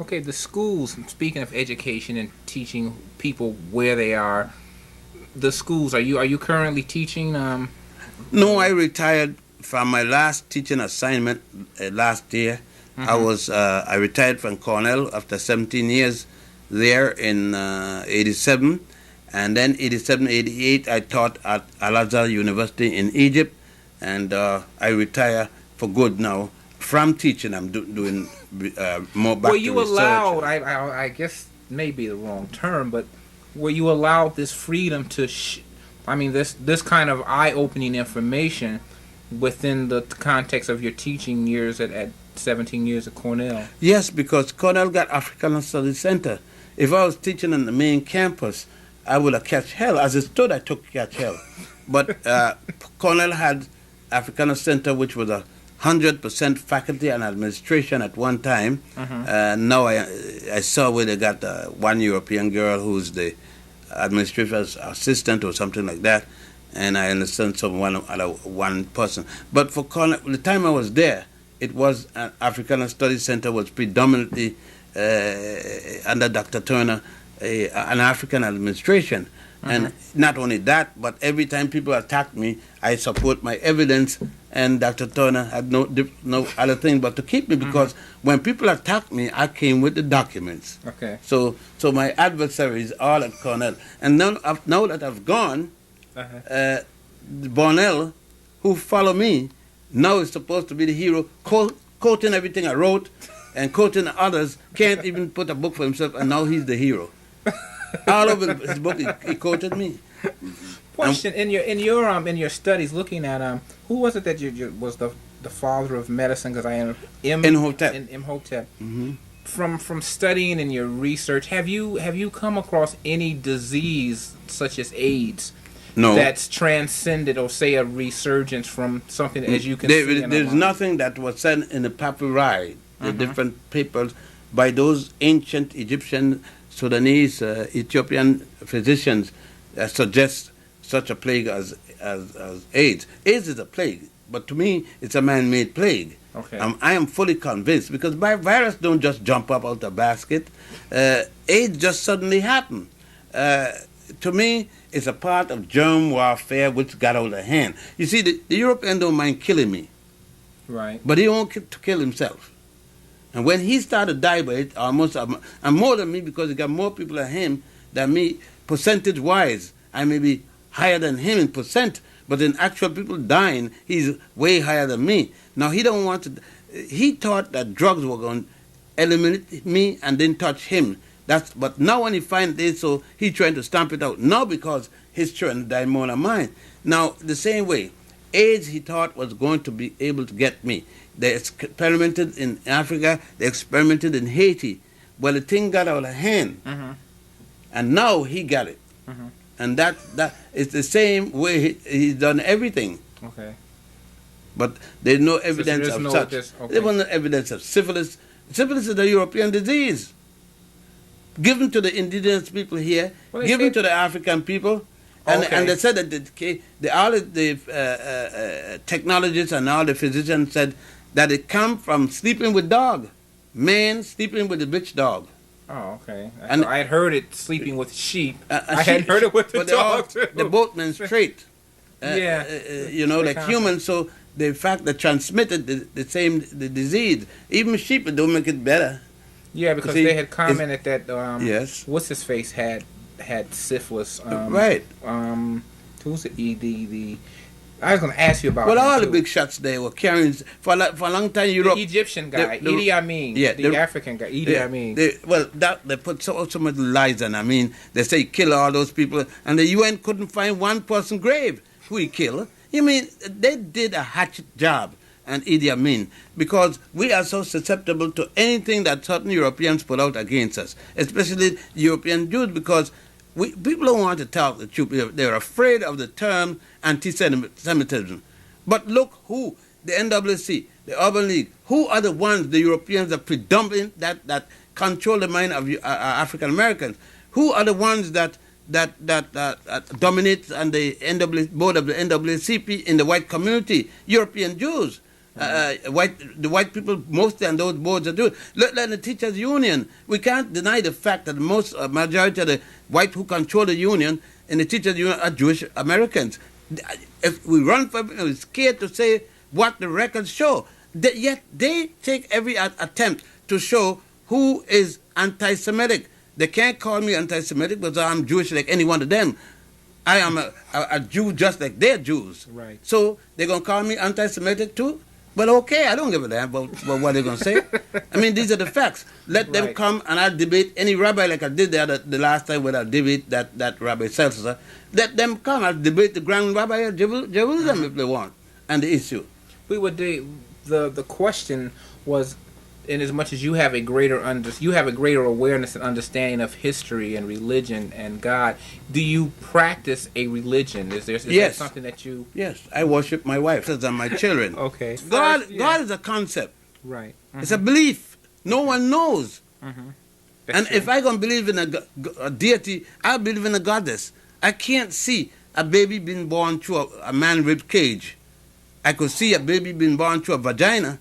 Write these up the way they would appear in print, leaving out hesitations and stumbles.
Okay, the schools, speaking of education and teaching people where they are, the schools, are you currently teaching? No, I retired from my last teaching assignment last year. I retired from Cornell after 17 years there in 87, and then 87, 88 I taught at Al-Azhar University in Egypt, and I retire for good now from teaching. I'm doing more back Were to you research. allowed, I guess maybe the wrong term, but were you allowed this freedom to, this kind of eye-opening information within the context of your teaching years at 17 years at Cornell? Yes, because Cornell got African Studies Center. If I was teaching on the main campus, I would have catch hell. As it stood, I took catch hell. But Cornell had Africana Center, which was 100% faculty and administration at one time. Now I saw where they got one European girl who's the administrator's assistant or something like that, and I understand one person. But for Cornell, the time I was there, it was an Africana Studies Center was predominantly under Dr. Turner, an African administration. And not only that, but every time people attack me, I support my evidence, and Dr. Turner had no other thing but to keep me, because when people attack me, I came with the documents. Okay. So my adversaries all at Cornell. And now that I've gone, Bonnell, who follow me, now is supposed to be the hero, quoting everything I wrote and quoting others, can't even put a book for himself, and now he's the hero. All over his book, he quoted me. Question: in your studies, looking at who was it that you was the father of medicine? Because I am Imhotep. From studying in your research, have you come across any disease such as AIDS? No. That's transcended, or say a resurgence from something as you can see. There's nothing that was said in the papyri, the different papers, by those ancient Egyptian, Sudanese, Ethiopian physicians that suggest such a plague as AIDS. AIDS is a plague, but to me, it's a man-made plague. Okay. I am fully convinced, because virus don't just jump up out the basket. AIDS just suddenly happened. To me, it's a part of germ warfare which got out of hand. You see, the European don't mind killing me. Right. But he won't to kill himself. And when he started to die by it, almost, and more than me, because he got more people than him, than me, percentage-wise, I may be higher than him in percent, but in actual people dying, he's way higher than me. Now, he don't want to, he thought that drugs were going to eliminate me and then touch him. But now when he finds it, so he's trying to stamp it out. Now because his children die more than mine. Now, the same way, AIDS he thought was going to be able to get me. They experimented in Africa, they experimented in Haiti. Well, the thing got out of hand. And now he got it. And that is the same way he's done everything. Okay. But there's no evidence of such. There was no evidence of syphilis. Syphilis is a European disease. Given to the indigenous people here, given to the African people. And they said that all the technologists and all the physicians said that it come from sleeping with dog. Man sleeping with a bitch dog. Oh, okay. And I had heard it sleeping with sheep. I hadn't heard it with the dog, too. The boatman's trait. Like humans, so the fact that transmitted the disease. Even sheep, it don't make it better. Yeah, because they had commented that yes. What's his face had syphilis. Right. Who's the I was going to ask you about. Well, all the big shots they were carrying for a long time. Europe. The Egyptian guy, Idi Amin. Yeah, the African guy, Idi Amin. They put so much lies on. I mean, they say kill all those people, and the UN couldn't find one person grave who he killed. You mean they did a hatchet job, and Idi Amin, because we are so susceptible to anything that certain Europeans put out against us, especially European Jews, because people don't want to talk the truth. They're afraid of the term anti-Semitism. But look who, the NWC, the Urban League, who are the ones, the Europeans, that predominant, that control the mind of African Americans? Who are the ones that dominate on the board of the NAACP in the white community? European Jews. The white people mostly on those boards are doing. Look at the teachers' union. We can't deny the fact that the majority of the white who control the union and the teachers' union are Jewish Americans. If we run for it, we're scared to say what the records show. Yet they take every attempt to show who is anti-Semitic. They can't call me anti-Semitic because I'm Jewish like any one of them. I am a Jew just like they're Jews. Right. So they're going to call me anti-Semitic too? But okay, I don't give a damn about what they're going to say. I mean, these are the facts. Let them come and I'll debate any rabbi like I did the last time when I debate that Rabbi Seltzer. Let them come. I'll debate the Grand Rabbi of Jerusalem if they want. And the issue. We would the question was, in as much as you have a greater awareness and understanding of history and religion and God, do you practice a religion? Is yes. that something that you? Yes, I worship my wife and my children. Okay. God is a concept. Right. Mm-hmm. It's a belief. No one knows. Mm-hmm. And true. If I gonna believe in a deity, I believe in a goddess. I can't see a baby being born through a man-ribbed cage. I could see a baby being born through a vagina.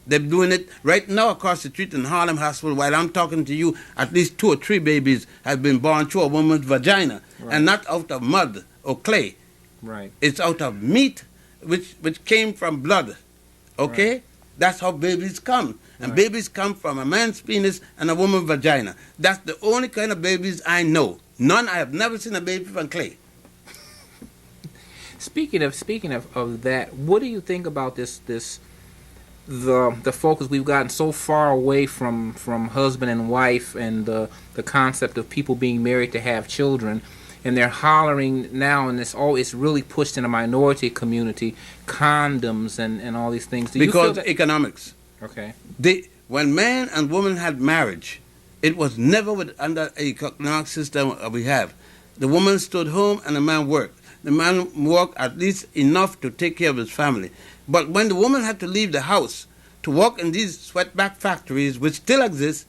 They're doing it right now across the street in Harlem Hospital. While I'm talking to you, at least 2 or 3 babies have been born through a woman's vagina, and not out of mud or clay. Right. It's out of meat, which came from blood. Okay? Right. That's how babies come. And babies come from a man's penis and a woman's vagina. That's the only kind of babies I know. None. I have never seen a baby from clay. Speaking of that, what do you think about the focus we've gotten so far away from husband and wife and the concept of people being married to have children, and they're hollering now, and it's really pushed in a minority community, condoms and all these things. Because economics. Okay. When man and woman had marriage, it was never under a economic system we have. The woman stood home and the man worked. The man worked at least enough to take care of his family. But when the woman had to leave the house to work in these sweatback factories, which still exist,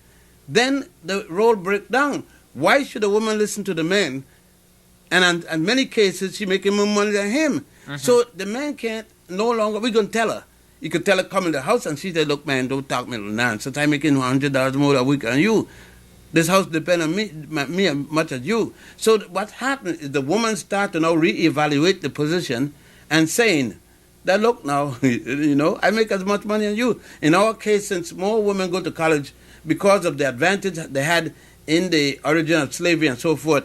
then the role breaks down. Why should a woman listen to the man? And in many cases, she's making more money than him. Mm-hmm. So the man can't no longer, we're going to tell her. You could tell her, come in the house, and she said, look, man, don't talk me nonsense. I'm making $100 more a week than you. This house depends on me as much as you. So what happened is the woman started to now reevaluate the position and saying that, look now, I make as much money as you. In our case, since more women go to college because of the advantage they had in the origin of slavery and so forth,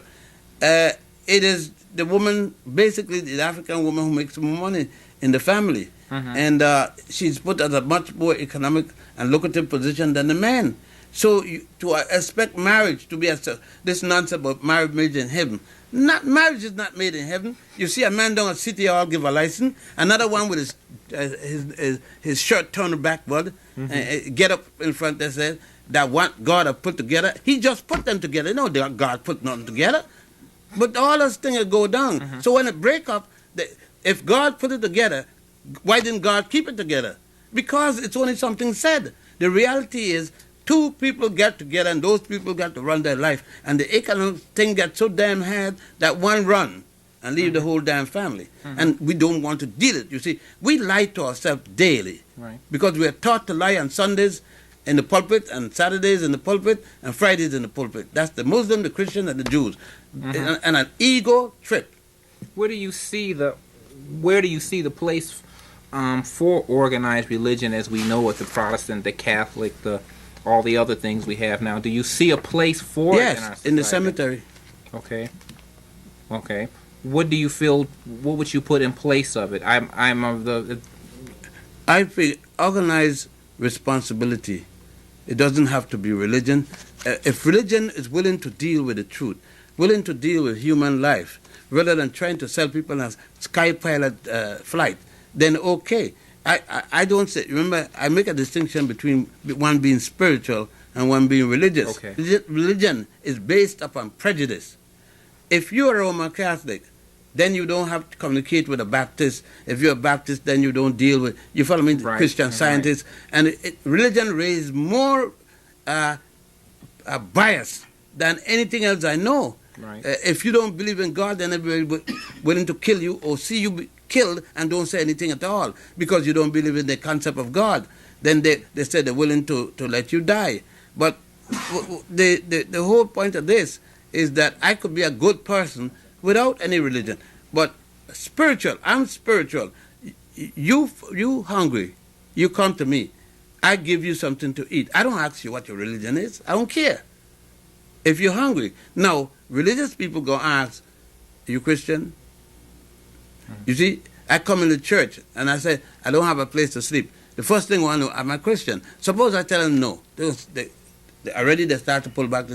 it is the woman, basically the African woman, who makes more money in the family. Mm-hmm. And she's put at a much more economic and lucrative position than the man. So to expect marriage to be this nonsense about marriage made in heaven. Marriage is not made in heaven. You see a man down at City Hall give a license, another one with his shirt turned backward, mm-hmm. Get up in front and say that what God have put together. He just put them together. No, God put nothing together. But all those things go down. Mm-hmm. So when it break up, if God put it together, why didn't God keep it together? Because it's only something said. The reality is 2 people get together and those people got to run their life. And the economic thing gets so damn hard that one run and leave mm-hmm. the whole damn family. Mm-hmm. And we don't want to deal it. You see, we lie to ourselves daily. Right. Because we are taught to lie on Sundays in the pulpit and Saturdays in the pulpit and Fridays in the pulpit. That's the Muslim, the Christian, and the Jews. Mm-hmm. And an ego trip. Where do you see the place for organized religion as we know it, the Protestant, the Catholic, all the other things we have now? Do you see a place for it in our society? In the cemetery. Okay. What do you feel? What would you put in place of it? I feel organized responsibility. It doesn't have to be religion. If religion is willing to deal with the truth, willing to deal with human life, rather than trying to sell people a sky pilot flight, then okay. I don't say, remember, I make a distinction between one being spiritual and one being religious. Okay. Religion is based upon prejudice. If you're a Roman Catholic, then you don't have to communicate with a Baptist. If you're a Baptist, then you don't deal with, you follow me, right. Christian Scientists. Right. And religion raises more bias than anything else I know. Right. If you don't believe in God, then everybody willing to kill you or see you killed and don't say anything at all because you don't believe in the concept of God. Then they say they're willing to let you die. But the whole point of this is that I could be a good person without any religion. But spiritual, I'm spiritual. You hungry, you come to me. I give you something to eat. I don't ask you what your religion is. I don't care. If you're hungry. Now, religious people go ask, are you Christian? You see, I come in the church and I say, I don't have a place to sleep. The first thing I want to know, am I Christian? Suppose I tell them no. They start to pull back.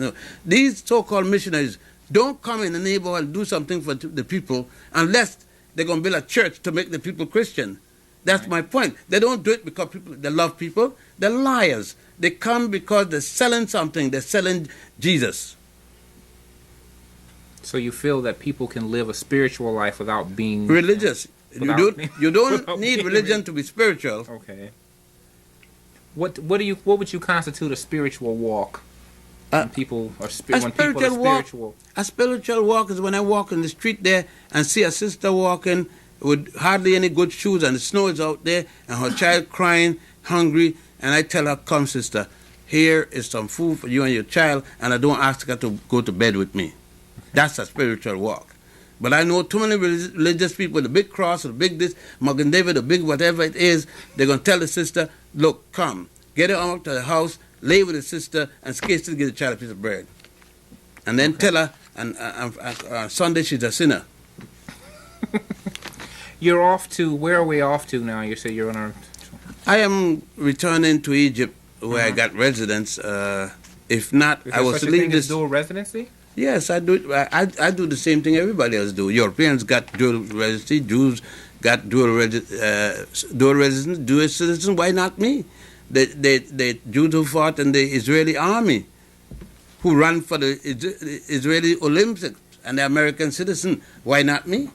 These so-called missionaries don't come in the neighborhood and do something for the people unless they're going to build a church to make the people Christian. That's my point. They don't do it because they love people. They're liars. They come because they're selling something. They're selling Jesus. So you feel that people can live a spiritual life without being religious. You don't need religion to be spiritual. Okay. What would you constitute a spiritual walk? When people are spiritual. A spiritual walk is when I walk in the street there and see a sister walking with hardly any good shoes and the snow is out there and her child crying, hungry, and I tell her, come sister, here is some food for you and your child, and I don't ask her to go to bed with me. That's a spiritual walk. But I know too many religious people, the big cross, the big this, Morgan David, the big whatever it is, they're going to tell the sister, look, come, get her out to the house, lay with the sister, and scarcely give the child a piece of bread. And then tell her, and Sunday she's a sinner. You're off to, where are we off to now? You say you're on our... I am returning to Egypt where I got residence. If not, I was leaving this... dual residency? Yes, I do. I do the same thing everybody else do. Europeans got dual residency. Jews got dual residence, dual citizen. Why not me? The Jews who fought in the Israeli army, who ran for the Israeli Olympics, and the American citizen. Why not me?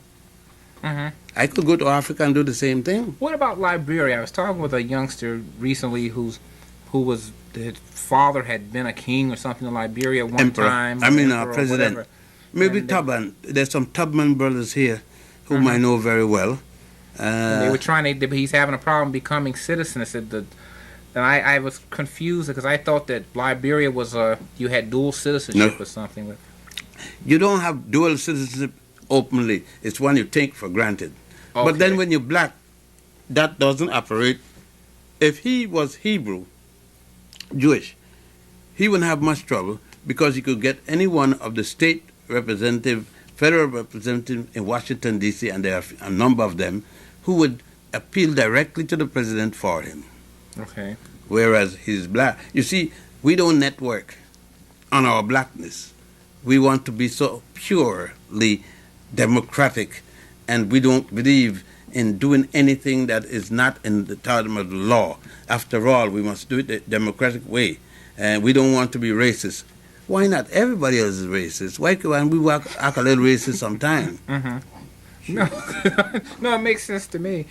I could go to Africa and do the same thing. What about Liberia? I was talking with a youngster recently whose father had been a king or something in Liberia one time. President. Maybe Tubman. There's some Tubman brothers here whom I know very well. They were trying to. He's having a problem becoming citizen. I said that. And I was confused because I thought that Liberia was you had dual citizenship or something. You don't have dual citizenship openly. It's one you take for granted. Okay. But then when you're black, that doesn't operate. If he was Hebrew, Jewish, he wouldn't have much trouble because he could get any one of the state representative, federal representative in Washington, D.C., and there are a number of them, who would appeal directly to the president for him. Okay. Whereas he's black. You see, we don't network on our blackness. We want to be so purely democratic, and we don't believe in doing anything that is not in the term of the law. After all, we must do it the democratic way, and we don't want to be racist. Why not? Everybody else is racist. Why can't we act a little racist sometimes? No, it makes sense to me.